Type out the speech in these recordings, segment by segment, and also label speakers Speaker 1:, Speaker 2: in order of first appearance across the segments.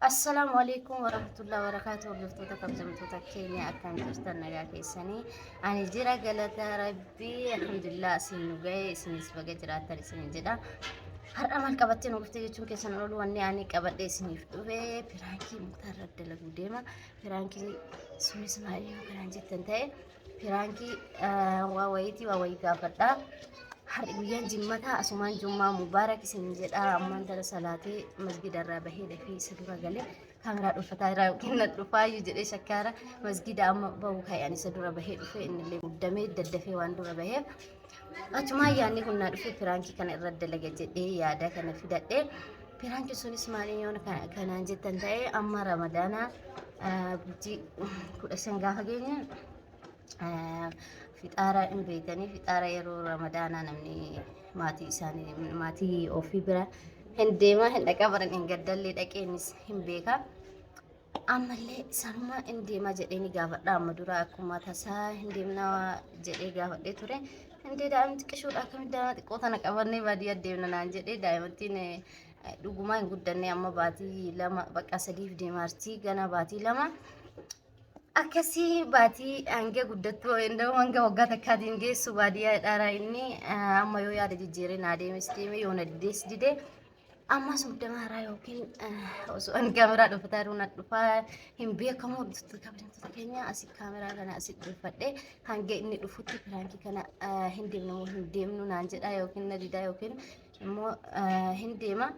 Speaker 1: السلام عليكم ورحمة الله وبركاته. وقفتوتا كبزمتوتا كينيا أكام جرتا نجا كيساني أنا جرا قالتا ربي الحمد لله سنو جاي سنس بقى جراتا لسنين جدا هر أمل كبتين وقفتي جتون كيسان أولو واني أني كبت دي سنيف دوبي فرانكي مختار رد لغو ديما فرانكي سوني سماعيو كران جتن تاي فرانكي واويتي واوي قافتا هر guyyaa jimmataa asumaan jummaa mubaarak isin jedha ammaan tara salaatii masgida irraa bahee dafii isa dura galee kaameraa dhuunfataa irraa yookiin na dhufaayyuu jedhee shakkaara masgida amma bahu kaayaan isa dura bahee dhufee innillee muddamee daddafee waan dura baheef achumaan yaadni kun na dhufee firaankii kana irra dalaga jedhee yaada kana fidadhee firaankii sunis maaliin yoo kanaan jettan ta'ee amma ramadaana bultii 15 gaafa geenye fixaara in beeytanii fixaara yeroo ramadaanaa namni maatii isaanii maatii ofii bira hin deema hin dhaqa baran hin gaddallee dhaqeenis hin beeka ammallee sanuma hin deema jedheeni gaafadha amma dura akkuma tasaa hin deemna jedhee gaafadhee ture hindee daa'imti qishuudha akkamitti daa'ima xiqqoo tana qabannee baadiyyaa deemna naan jedhee daa'imattiin dhugumaa hin guddanne amma baatii lama bakka sadiif deemaartii gana baatii lama akkasi baatii hanga guddattu endoo hanga waggaa takkaatiin geessu baadiyyaa dhaara inni amma yoo yaada jijjiiree naa deemes deeme yoo na didees dide ammas muddamaraa yookiin osoo an kaameraa dhufataa jiru na dhufaa hin beekamu hordoftoota kabajamtoota keenya asii kaameraa kana asii dhufadhe hanga inni dhufutti firaankii kana hin deemnu naan jedha yookiin na didaa yookiin immoo hin deema.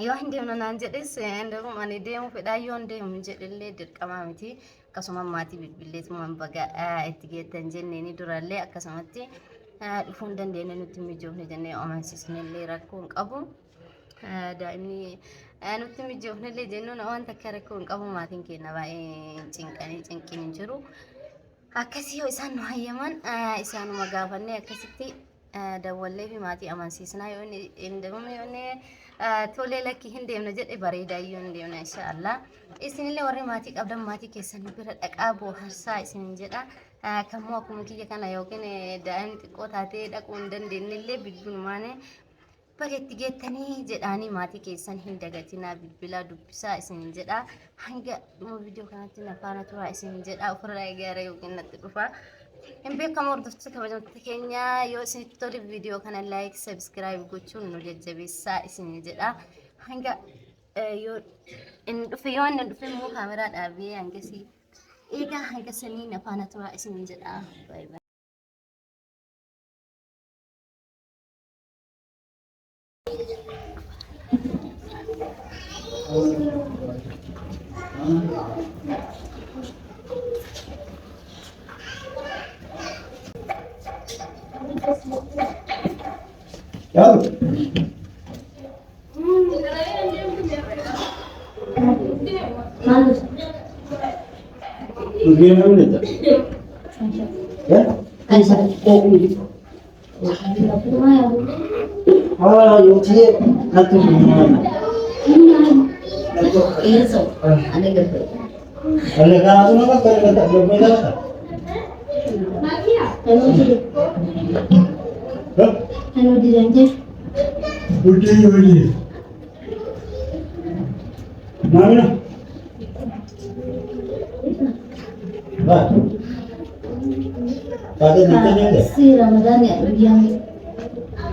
Speaker 1: Yoo hin deemnu naan jedhes endoo ani deemu fedhaa yoo hin deemu jedhellee dirqamaa miti akkasuma maatii bilbileetuma baga itti geettan jenneeni durallee akkasumatti dhufuu hin dandeenye nutti mijoofne jennee amansiisnellee rakkoo hin qabu daa'imni nutti mijoofnellee jennuun waan takka rakkoo hin qabu maatiin keenya baay'ee cinqiin hin jiru akkasii yoo isaan nu hayyaman isaanuma gaafannee akkasitti dawwallee fi maatii amansiisnaa yoo hin deemne yoo tolee lakki hin deemna jedhe bareedaa yoo hin deemna inshaallah isinillee warri maatii qabdan maatii keessan bira dhaqaa bohaarsaa isin jedha kammoo akkuma kiyya kana yookiin daa'imni xiqqoo taatee dhaquu hin dandeenyellee bilbilumaan bageetti geettanii jedhaanii maatii keessan hin dagatinaa bilbilaa dubbisaa isin jedha hanga dhuma viidiyoo kanatti na faana turaa isin jedha ofirraa eegaara yookiin natti dhufa hin beekamu hordoftoota kabajamtoota keenya yoo isinitti tole viidiyoo kana laayik sabskiraayib gochuun nu jajjabeessaa isin jedha hanga yoo inni dhufe yoo inni dhufe immoo kaameraa dhaabee hangasii eegaa hanga sanii na faana turaa isin jedha baay baay.
Speaker 2: Yaru. Begini mana tu? Ya? Ah, yang ciri nanti mana?
Speaker 1: Eso, ane gitu.
Speaker 2: Kalau kalau tu nak tak berbeza tak?
Speaker 1: Hello dijanji.
Speaker 2: Budi. Mana? Bah. Pada ditanya deh.
Speaker 1: Si Ramadan ya yang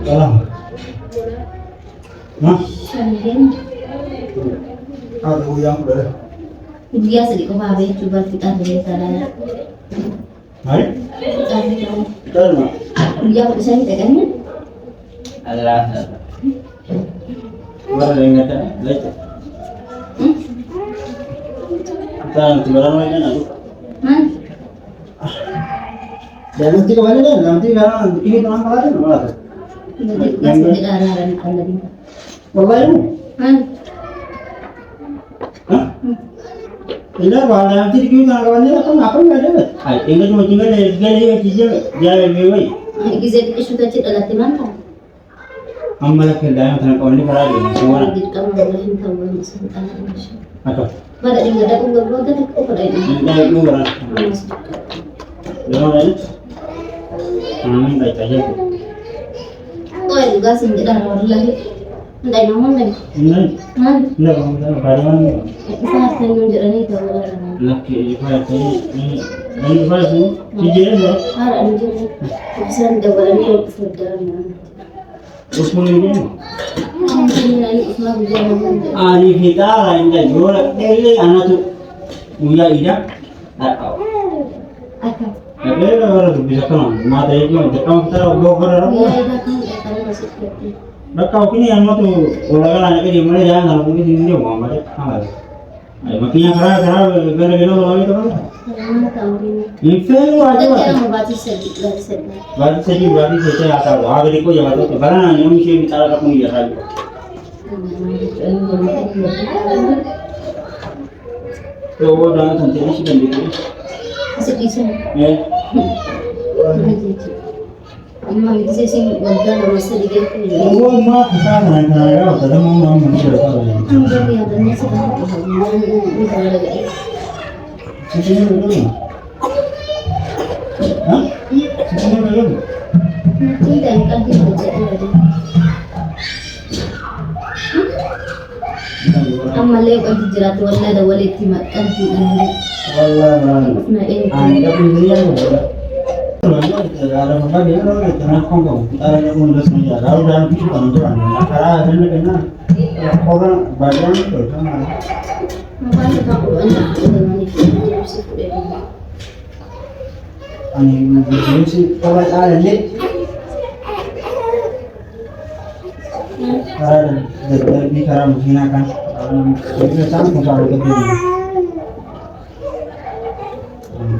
Speaker 2: Salam. Nah,
Speaker 1: Shangen.
Speaker 2: ada yang ber.
Speaker 1: Dia sedikit babe coba kita dari sana.
Speaker 2: Hai?
Speaker 1: Kita tahu.
Speaker 2: Tahu.
Speaker 1: Dia bisa kita kan?
Speaker 2: Allah. Baru ingat lagi. Kita nanti barang lagi nak.
Speaker 1: Man.
Speaker 2: Dan nanti kembali dah. Nanti kalau ini teman kembali malah.
Speaker 1: Nanti gas tidak ada lagi.
Speaker 2: Wallahi.
Speaker 1: Man.
Speaker 2: Hah? Ini bahan nanti kita kembali atau apa enggak ada? Ah, tinggal cuma tinggal dia dia lewe.
Speaker 1: Gizi sudah cita latih mana?
Speaker 2: Amma ke dalam tanah kau ni berada di semua.
Speaker 1: Di kamu boleh tahu masuk tanah Indonesia.
Speaker 2: Apa?
Speaker 1: Pada juga ada pun berbuat tapi kau pada ini.
Speaker 2: Ini itu berada. Jangan ada. Baik aja.
Speaker 1: Oh juga sendiri dah orang lagi. Ndai namun lagi. Mana?
Speaker 2: Nggak kamu kalian
Speaker 1: Saat yang jernih itu orang.
Speaker 2: laki ibarat ini ibarat ini cijiran ya
Speaker 1: Ada jernih. Bisa double ini sudah.
Speaker 2: terus mulainya
Speaker 1: Ini semua berjalan.
Speaker 2: ani kita lain dah jual ini anak tuh punya ida atau
Speaker 1: Apa?
Speaker 2: tapi orang bisa kan mata itu kamu kita bawa orang
Speaker 1: Iya, itu kan masih seperti.
Speaker 2: kau kini yang mau tuh orang anak dia mulai jangan kalau mungkin ini dia mau macam apa makanya kerana gara-gara orang itu kan
Speaker 1: Mana tahu ini.
Speaker 2: infel aja
Speaker 1: Ada
Speaker 2: lah
Speaker 1: yang mau baca sedikit dari sedikit.
Speaker 2: berarti saya atau agar ikut jangan tuh karena yang mesti bicara kamu ya lagi तो डांस होते हैं शिकन देते हैं
Speaker 1: Sedikit.
Speaker 2: ये
Speaker 1: Amma bisa sih gagana masa digit.
Speaker 2: वो माँ फंसा रहा है यार तब हम नहीं करता है
Speaker 1: Ang gabi ada nasa lagi.
Speaker 2: कितने में लोग हाँ कितने में लोग
Speaker 1: Tidak kan tidak jadi. Amma lewat di jerat wala da wala timat kan tidak.
Speaker 2: والله ما
Speaker 1: Nah ini.
Speaker 2: أنا قبل ذي ada apa dia kalau kita nak kongkong kita ada pun dah semuanya kalau dalam itu kan tu kan nak kerana kena orang badan itu kan
Speaker 1: Makanya kamu banyak dengan itu sih sudah.
Speaker 2: ani begini sih kalau ada ni ada di cara menghinakan kita sama kalau kita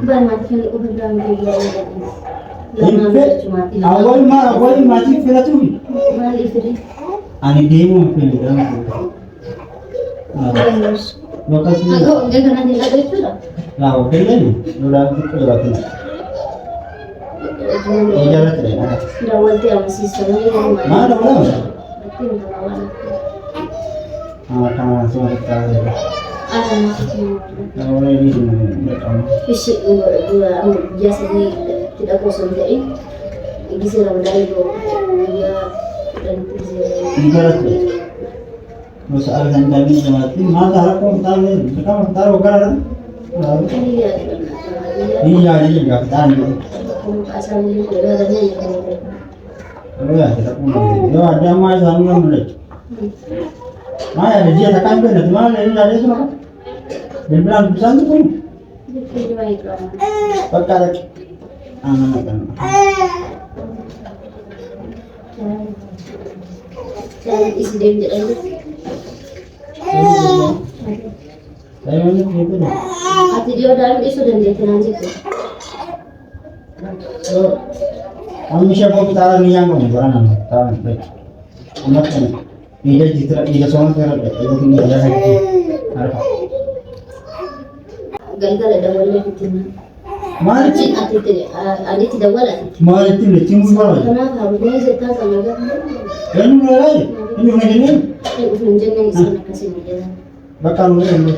Speaker 1: Banyak yang udah bilang dia
Speaker 2: awal mati fila tu
Speaker 1: Mali Firi.
Speaker 2: ani demo fila dalam lokasi
Speaker 1: Aku enggak kena dilada itu lah.
Speaker 2: lah oke ni sudah itu berarti jalan tu ada
Speaker 1: Dawal dia masih sering
Speaker 2: mana mana
Speaker 1: Berarti melawan.
Speaker 2: kama semua kita
Speaker 1: Ada masih
Speaker 2: kalau ini dekat
Speaker 1: fisik dua biasa di tidak kosong jadi ini sih dari dua dia dan
Speaker 2: ibarat soal dan kami mati masa aku tahu sekarang tahu kan
Speaker 1: iya
Speaker 2: iya iya enggak tahu
Speaker 1: asal ini keadaannya
Speaker 2: ya kita pun yo ada mai sama mulai mai ada dia tekan ke mana ini ada semua dia bilang pesan tu pun
Speaker 1: jadi baik lah
Speaker 2: pakai anak kan
Speaker 1: saya isi dia jadi
Speaker 2: saya mana gitu nih
Speaker 1: hati dia dalam isu dan dia tenang situ
Speaker 2: so kami siapa kita ni yang kau berana tahu baik amat kan ini citra ini soal terus itu tinggal dia lagi
Speaker 1: gagal ada wala fitina
Speaker 2: mana
Speaker 1: cin ati tidak wala
Speaker 2: mana itu ni cuma bawa
Speaker 1: kenapa harusnya saya tak sama kan
Speaker 2: ini mulai ini mana ini
Speaker 1: jangan sana kasih dia
Speaker 2: bakal mulai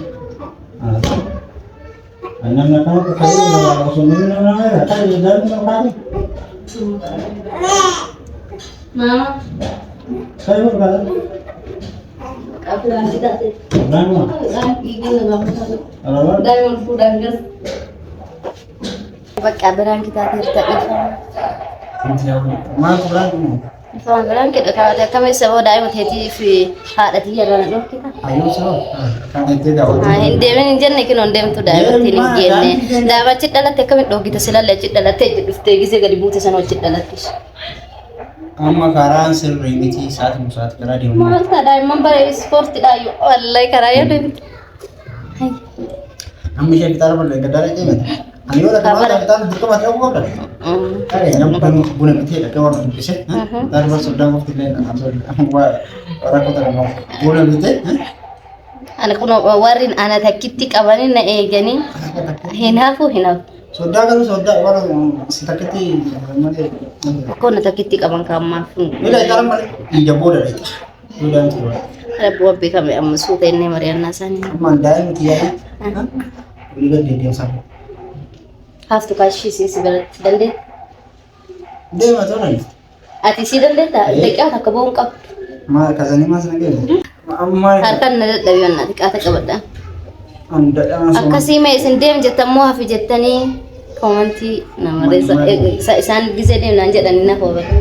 Speaker 2: anak nak kau kekali kalau sumber nak kau di dalam kau
Speaker 1: Mama
Speaker 2: saya berkata
Speaker 1: aku nanti tak
Speaker 2: berapa
Speaker 1: gigi nggak mau
Speaker 2: kalau
Speaker 1: Diamond food angus. Pakai barang kita tidak
Speaker 2: mas berapa
Speaker 1: Ifan barang kita kalau kami sewa diamond hati fi ada tiga orang loh kita.
Speaker 2: ayo so kan itu dah
Speaker 1: Hindi men jenne kinon dem tu diamond tiling jenne. Dapat cit dalat kami dog kita selalu cit dalat dufte gise gadi buta sana cit dalat kis.
Speaker 2: amma karan sirri miti saat musat kala di mana
Speaker 1: Mata diamond bare sport tidak ayo. Wallahi karaya deh.
Speaker 2: amma saya kita boleh kedara je kan ani ora kita buka mati aku kan ada yang bukan bulan kecil ada orang bisa dan sudah waktu lain ambil orang kota mau bulan kecil
Speaker 1: Anak kuno warin anak takitik abani na egani. Hinafu hinafu.
Speaker 2: sudah kan sudah orang sitakiti mana
Speaker 1: Ko na takitik abang kama.
Speaker 2: ini sekarang balik iya bodoh itu sudah itu
Speaker 1: Ada buat kami am suta ini Mariana sani.
Speaker 2: mandai mati ya udah dia sama
Speaker 1: Have to kashi si sigal dande.
Speaker 2: dia macam mana
Speaker 1: Ati si dande ta dek ta kabong kap.
Speaker 2: ما كذا ما سنجيل أما
Speaker 1: Harkaan na dadhabiwan natin kata kabadhaan.
Speaker 2: anda yang
Speaker 1: Akkasii mee isin deem jettammoo hafi jettanii koomantii namarreessa isaan gisee deemnaan jedhanii na koobate.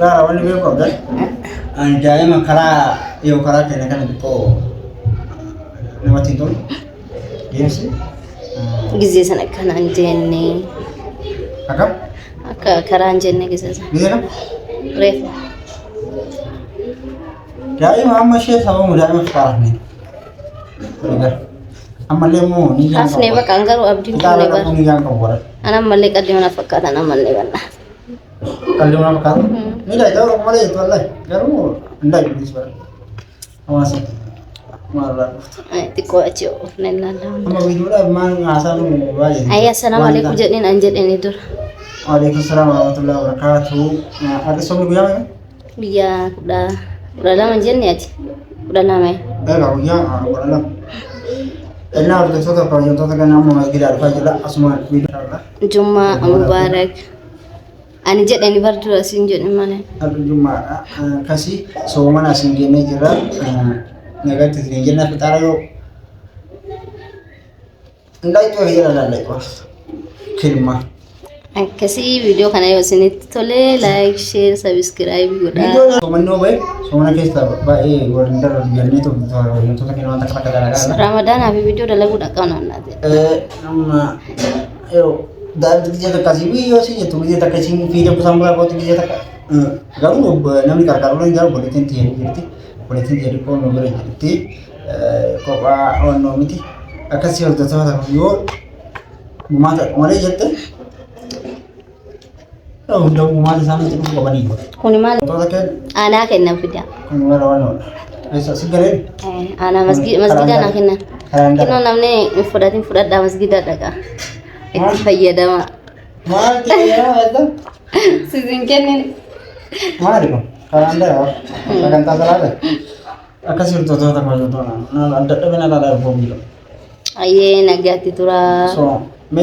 Speaker 2: lah wani beko kan anda yang kara kena itu nama tinggal dia sih
Speaker 1: Gisee sana akkanaan jenne
Speaker 2: agak
Speaker 1: akka karaan jenne gisee sana.
Speaker 2: dia kan
Speaker 1: Reefu.
Speaker 2: daima amma shi sama mu daima sekarang nih dengar amma lemu ni yang
Speaker 1: Hafnee bakka garuu abdiin
Speaker 2: kita
Speaker 1: kunne
Speaker 2: ada
Speaker 1: bara.
Speaker 2: kamu yang kau buat
Speaker 1: Anaan mallee qaddima na fakkaatan amallee banna.
Speaker 2: kalau mana kau ni dah tahu orang mana itu lah kalau anda itu sebenarnya awas malah
Speaker 1: Xiqqoo achi oofne ilaalaa.
Speaker 2: amma video dah mang asal mu bayi
Speaker 1: Ayyaa assalaamualaikum jedheen an jedheen dur.
Speaker 2: Waalaikumsalam warahmatullahi wabarakatuh. Ada suami gue yang
Speaker 1: Biyya kudha lama jenne ati. 12.
Speaker 2: kalau yang berapa? Enak udah sudah kalau yang tuh kan nama masjid ada aja asma video lah.
Speaker 1: Jumma Mubarak. Ani jedheen bardu asin jedheen malee.
Speaker 2: Aduh cuma kasih semua nasi gini jera negatif ini jenar petara yo. Enggak itu aja lah itu. Kilma.
Speaker 1: Akkasii viidiyoo kana yoo isinitti tole like share subscribe
Speaker 2: Video
Speaker 1: godhaa.
Speaker 2: na somano baik, somana kesta baik warindar biarnya tuh kan kita nonton kata-kata.
Speaker 1: Ramadaanaa fi viidiyoo dalaguudha qabna naati.
Speaker 2: Nama yo dan dia tak kasih video sih itu dia tak kasih video bersama kau dia tak kamu namanya karena jauh boleh tentu jadi kau nomor jadi kau ono miti akan sih udah tahu yo mata mana jadi udah mata sama itu kau bani
Speaker 1: Kuni maal
Speaker 2: tahu tak kan
Speaker 1: aanaa kennan fida.
Speaker 2: kamu orang Bisa segera
Speaker 1: Aanaa masgida naa kennan.
Speaker 2: karanda
Speaker 1: Kinoo namni fudhatiin fudhadhaa masgida dhaqa. Itti fayyadama.
Speaker 2: mal ya itu
Speaker 1: Sisin kennin.
Speaker 2: mal itu karanda ya akan tak salah akan sih tuh tak mau tuh nah ada benar ada bom
Speaker 1: Ayyee nagaatti tura.
Speaker 2: so me